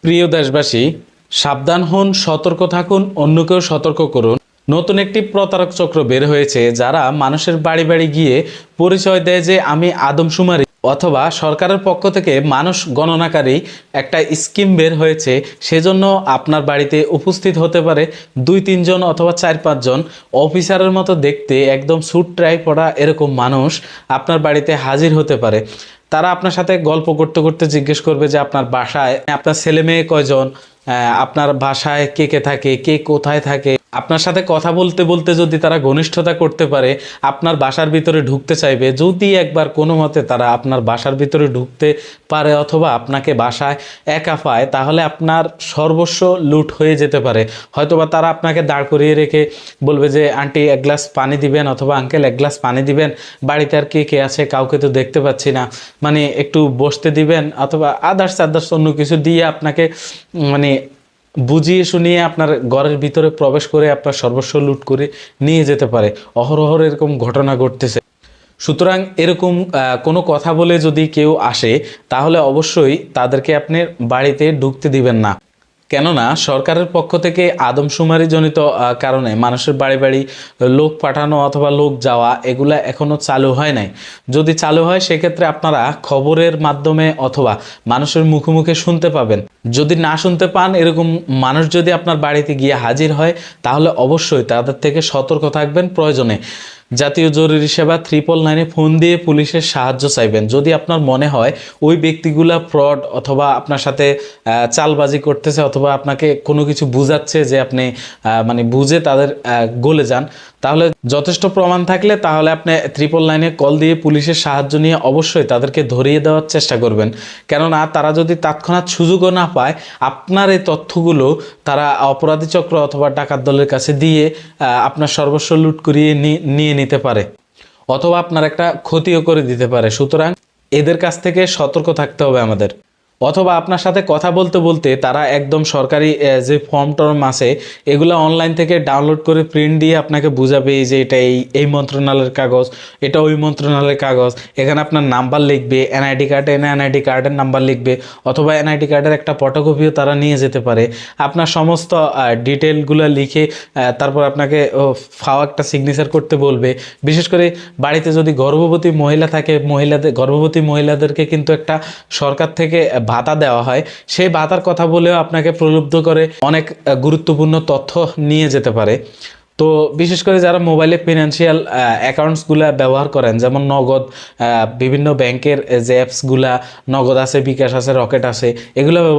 প্রিয় দেশবাসী, সাবধান হন, সতর্ক থাকুন, অন্যকেও সতর্ক করুন। নতুন একটি প্রতারক চক্র বের হয়েছে, যারা মানুষের বাড়ি বাড়ি গিয়ে পরিচয় দেয় যে আমি আদমশুমারি অথবা সরকারের পক্ষ থেকে মানুষ গণনাকারী একটা স্কিম বের হয়েছে, সেজন্য আপনার বাড়িতে উপস্থিত হতে পারে 2-3 জন অথবা 4-5 জন অফিসারের মতো দেখতে একদম স্যুট টাই পরা এরকম মানুষ আপনার বাড়িতে হাজির হতে পারে। তারা আপনার সাথে গল্প করতে করতে জিজ্ঞেস করবে যে আপনার বাসায় আপনার ছেলে মেয়ে কয়জন, আপনার বাসায় কে কে থাকে, কে কোথায় থাকে। আপনার সাথে কথা বলতে বলতে যদি তারা ঘনিষ্ঠতা করতে পারে, আপনার বাসার ভিতরে ঢুকতে চাইবে। যদি একবার কোনো মতে তারা আপনার বাসার ভিতরে ঢুকতে পারে অথবা আপনাকে বাসায় একা পায়, তাহলে আপনার সর্বস্ব লুট হয়ে যেতে পারে। হয়তোবা তারা আপনাকে দাঁড় করিয়ে রেখে বলবে যে আন্টি এক গ্লাস পানি দিবেন অথবা আঙ্কেল এক গ্লাস পানি দিবেন, বাড়িতে আর কে কে আছে কাউকে তো দেখতে পাচ্ছি না, মানে একটু বসতে দিবেন, অথবা আদার্স অন্য কিছু দিয়ে আপনাকে মানে বুঝিয়ে শুনিয়ে আপনার ঘরের ভিতরে প্রবেশ করে আপনার সর্বস্ব লুট করে নিয়ে যেতে পারে। অহরহ এরকম ঘটনা ঘটতেছে। সুতরাং এরকম কোনো কথা বলে যদি কেউ আসে, তাহলে অবশ্যই তাদেরকে আপনি বাড়িতে ঢুকতে দিবেন না। কেননা সরকারের পক্ষ থেকে আদমশুমারি জনিত কারণে মানুষের বাড়ি বাড়ি লোক পাঠানো অথবা লোক যাওয়া এগুলা এখনো চালু হয় নাই। যদি চালু হয়, সেক্ষেত্রে আপনারা খবরের মাধ্যমে অথবা মানুষের মুখে মুখে শুনতে পাবেন। যদি না শুনতে পান, এরকম মানুষ যদি আপনার বাড়িতে গিয়ে হাজির হয়, তাহলে অবশ্যই তাদের থেকে সতর্ক থাকবেন। প্রয়োজনে জাতীয় জরুরি সেবা 999-এ ফোন দিয়ে পুলিশের সাহায্য চাইবেন। যদি আপনার মনে হয় ওই ব্যক্তিগুলা ফ্রড অথবা আপনার সাথে চালবাজি করতেছে অথবা আপনাকে কোনো কিছু বুঝাচ্ছে যে আপনি মানে বুঝে তাদের গলে যান, তাহলে যথেষ্ট প্রমাণ থাকলে তাহলে আপনি 999-এ কল দিয়ে পুলিশের সাহায্য নিয়ে অবশ্যই তাদেরকে ধরিয়ে দেওয়ার চেষ্টা করবেন। কেননা তারা যদি তৎক্ষণাৎ সুযোগও না পায়, আপনার এই তথ্যগুলো তারা অপরাধী চক্র অথবা ডাকাত দলের কাছে দিয়ে আপনার সর্বস্ব লুট করিয়ে নিয়ে নিতে পারে অথবা আপনার একটা ক্ষতিও করে দিতে পারে। সুতরাং এদের কাছ থেকে সতর্ক থাকতে হবে আমাদের। অথবা আপনার সাথে কথা বলতে বলতে তারা একদম সরকারি যে ফর্ম টর্ম আছে, এগুলো অনলাইন থেকে ডাউনলোড করে প্রিন্ট দিয়ে আপনাকে বুঝাবে যে এটা এই মন্ত্রণালয়ের কাগজ, এটা ওই মন্ত্রণালয়ের কাগজ। এখানে আপনার নাম্বার লিখবে, এনআইডি কার্ডে এনআইডি কার্ডের নাম্বার লিখবে, অথবা এনআইডি কার্ডের একটা ফটোকপিও তারা নিয়ে যেতে পারে। আপনার সমস্ত ডিটেলগুলো লিখে তারপর আপনাকে ফাও একটা সিগনেচার করতে বলবে। বিশেষ করে বাড়িতে যদি গর্ভবতী মহিলা থাকে, গর্ভবতী মহিলাদেরকে কিন্তু একটা সরকার থেকে ভাতা দেওয়া হয়। সেই ভাতার কথা বলেও আপনাকে প্রলুব্ধ করে অনেক গুরুত্বপূর্ণ তথ্য নিয়ে যেতে পারে। তো বিশেষ করে যারা মোবাইলে ফিনান্সিয়াল অ্যাকাউন্টসগুলা ব্যবহার করেন, যেমন নগদ, বিভিন্ন ব্যাংকের যে অ্যাপসগুলা নগদ আছে, বিকাশ আছে, রকেট আছে, এগুলো